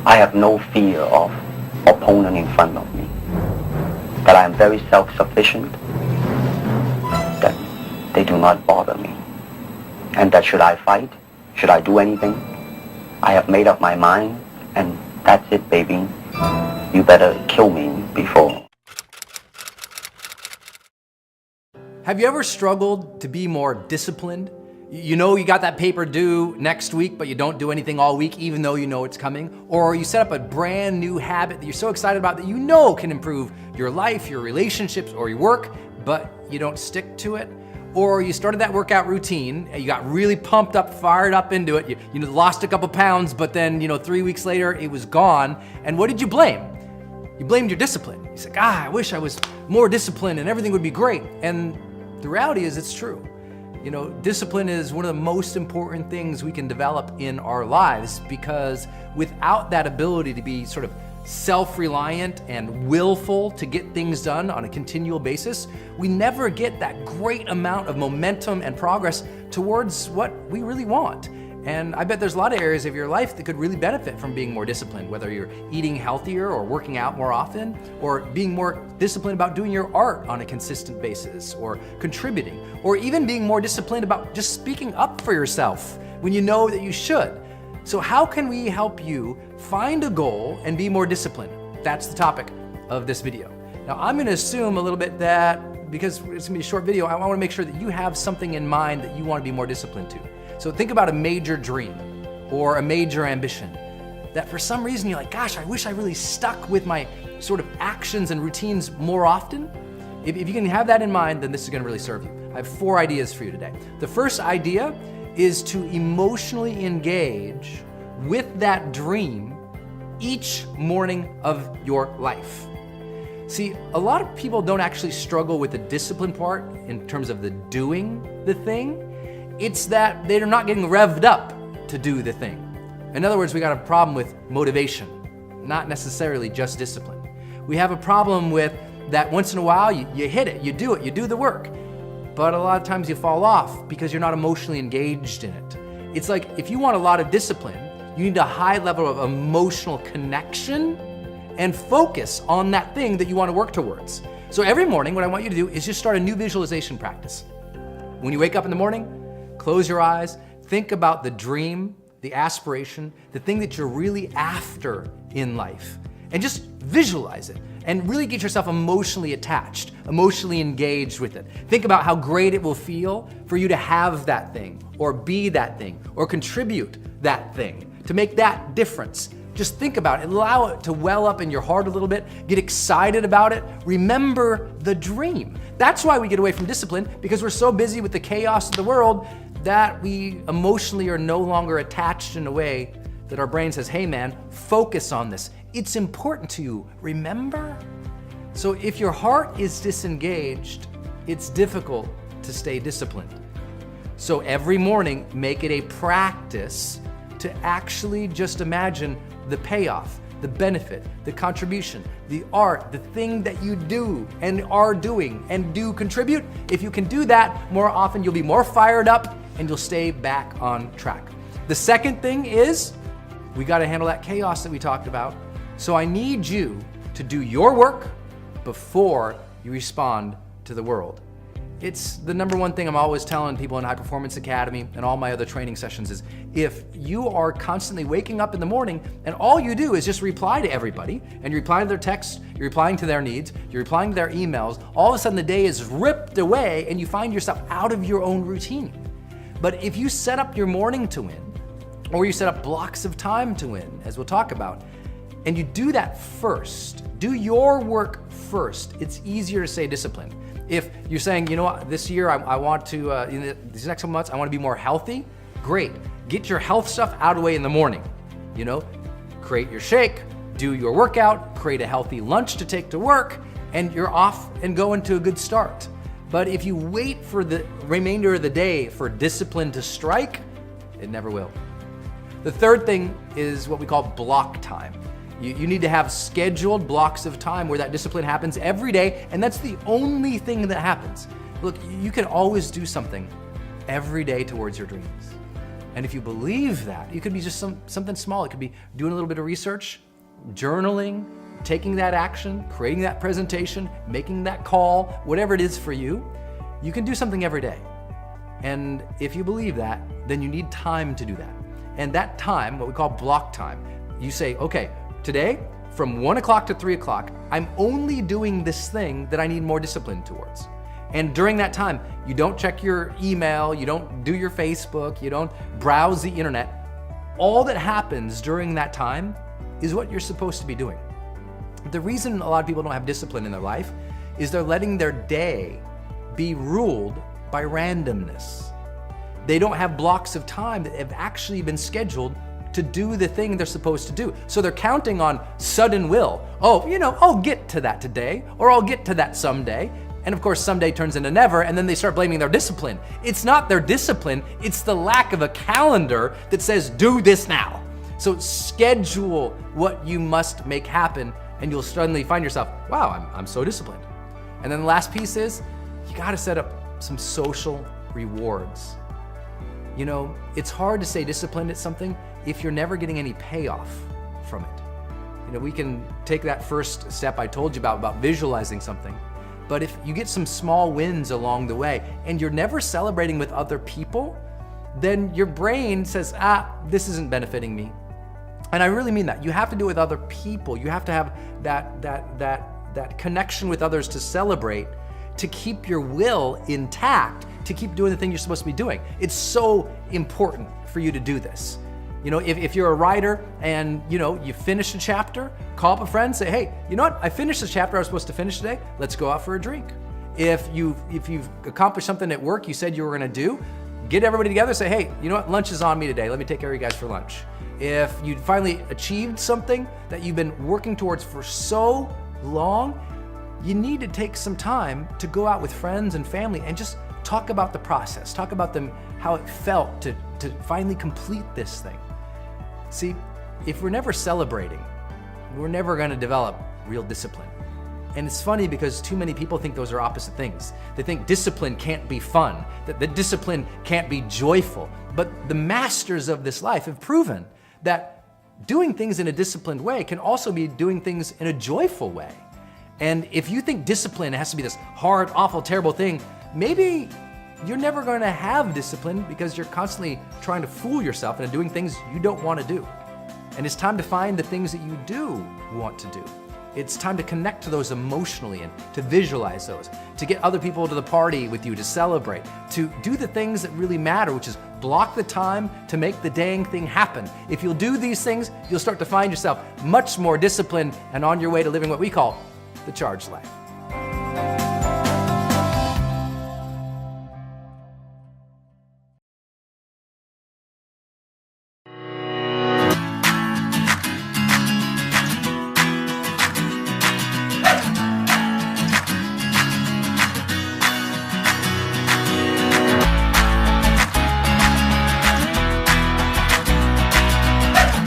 I have no fear of opponent in front of me. That I am very self-sufficient. That they do not bother me. And that should I fight? Should I do anything? I have made up my mind, and that's it, baby. You better kill me before. Have you ever struggled to be more disciplined? You know you got that paper due next week, but you don't do anything all week even though you know it's coming. Or you set up a brand new habit that you're so excited about that you know can improve your life, your relationships, or your work, but you don't stick to it. Or you started that workout routine and you got really pumped up, fired up into it. You lost a couple pounds, but then 3 weeks later it was gone. And what did you blame? You blamed your discipline. You said, I wish I was more disciplined and everything would be great. And the reality is it's true. Discipline is one of the most important things we can develop in our lives, because without that ability to be sort of self-reliant and willful to get things done on a continual basis, we never get that great amount of momentum and progress towards what we really want. And I bet there's a lot of areas of your life that could really benefit from being more disciplined, whether you're eating healthier or working out more often, or being more disciplined about doing your art on a consistent basis, or contributing, or even being more disciplined about just speaking up for yourself when you know that you should. So how can we help you find a goal and be more disciplined? That's the topic of this video. Now I'm gonna assume a little bit that, because it's gonna be a short video, I wanna make sure that you have something in mind that you wanna be more disciplined to. So think about a major dream or a major ambition that for some reason you're like, gosh, I wish I really stuck with my sort of actions and routines more often. If you can have that in mind, then this is gonna really serve you. I have 4 ideas for you today. The first idea is to emotionally engage with that dream each morning of your life. See, a lot of people don't actually struggle with the discipline part in terms of the doing the thing. It's that they're not getting revved up to do the thing. In other words, we got a problem with motivation, not necessarily just discipline. We have a problem with that once in a while you hit it, you do the work. But a lot of times you fall off because you're not emotionally engaged in it. It's like if you want a lot of discipline, you need a high level of emotional connection and focus on that thing that you want to work towards. So every morning, what I want you to do is just start a new visualization practice. When you wake up in the morning, close your eyes, think about the dream, the aspiration, the thing that you're really after in life, and just visualize it and really get yourself emotionally attached, emotionally engaged with it. Think about how great it will feel for you to have that thing, or be that thing, or contribute that thing, to make that difference. Just think about it, allow it to well up in your heart a little bit, get excited about it, remember the dream. That's why we get away from discipline, because we're so busy with the chaos of the world that we emotionally are no longer attached in a way that our brain says, hey man, focus on this. It's important to you, remember? So if your heart is disengaged, it's difficult to stay disciplined. So every morning, make it a practice to actually just imagine the payoff, the benefit, the contribution, the art, the thing that you do and are doing and do contribute. If you can do that more often, you'll be more fired up and you'll stay back on track. The second thing is, we gotta handle that chaos that we talked about. So I need you to do your work before you respond to the world. It's the number one thing I'm always telling people in High Performance Academy and all my other training sessions is, if you are constantly waking up in the morning and all you do is just reply to everybody, and you're replying to their texts, you're replying to their needs, you're replying to their emails, all of a sudden the day is ripped away and you find yourself out of your own routine. But if you set up your morning to win, or you set up blocks of time to win, as we'll talk about, and you do that first, do your work first, it's easier to stay disciplined. If you're saying, you know what, this year I want to, in these next couple months, I want to be more healthy, great. Get your health stuff out of the way in the morning. Create your shake, do your workout, create a healthy lunch to take to work, and you're off and going to a good start. But if you wait for the remainder of the day for discipline to strike, it never will. The third thing is what we call block time. You need to have scheduled blocks of time where that discipline happens every day, and that's the only thing that happens. Look, you can always do something every day towards your dreams. And if you believe that, it could be just something small. It could be doing a little bit of research, journaling, taking that action, creating that presentation, making that call, whatever it is for you. You can do something every day. And if you believe that, then you need time to do that. And that time, what we call block time, you say, okay, today from 1 o'clock to 3 o'clock, I'm only doing this thing that I need more discipline towards. And during that time, you don't check your email, you don't do your Facebook, you don't browse the internet. All that happens during that time is what you're supposed to be doing. The reason a lot of people don't have discipline in their life is they're letting their day be ruled by randomness. They don't have blocks of time that have actually been scheduled to do the thing they're supposed to do. So they're counting on sudden will. Oh, I'll get to that today, or I'll get to that someday. And of course, someday turns into never, and then they start blaming their discipline. It's not their discipline, it's the lack of a calendar that says, do this now. So schedule what you must make happen, and you'll suddenly find yourself, wow, I'm so disciplined. And then the last piece is, you gotta set up some social rewards. It's hard to stay disciplined at something if you're never getting any payoff from it. We can take that first step I told you about visualizing something. But if you get some small wins along the way and you're never celebrating with other people, then your brain says, this isn't benefiting me. And I really mean that. You have to do it with other people. You have to have that connection with others to celebrate, to keep your will intact, to keep doing the thing you're supposed to be doing. It's so important for you to do this. If you're a writer and you finish a chapter, call up a friend, say, hey, you know what? I finished the chapter I was supposed to finish today. Let's go out for a drink. If you've accomplished something at work you said you were gonna do, get everybody together, say, hey, you know what? Lunch is on me today. Let me take care of you guys for lunch. If you finally achieved something that you've been working towards for so long, you need to take some time to go out with friends and family and just talk about the process. Talk about how it felt to finally complete this thing. See, if we're never celebrating, we're never gonna develop real discipline. And it's funny because too many people think those are opposite things. They think discipline can't be fun, that the discipline can't be joyful. But the masters of this life have proven that doing things in a disciplined way can also be doing things in a joyful way. And if you think discipline has to be this hard, awful, terrible thing, maybe you're never going to have discipline because you're constantly trying to fool yourself into doing things you don't want to do. And it's time to find the things that you do want to do. It's time to connect to those emotionally and to visualize those, to get other people to the party with you, to celebrate, to do the things that really matter, which is block the time to make the dang thing happen. If you'll do these things, you'll start to find yourself much more disciplined and on your way to living what we call the charged life.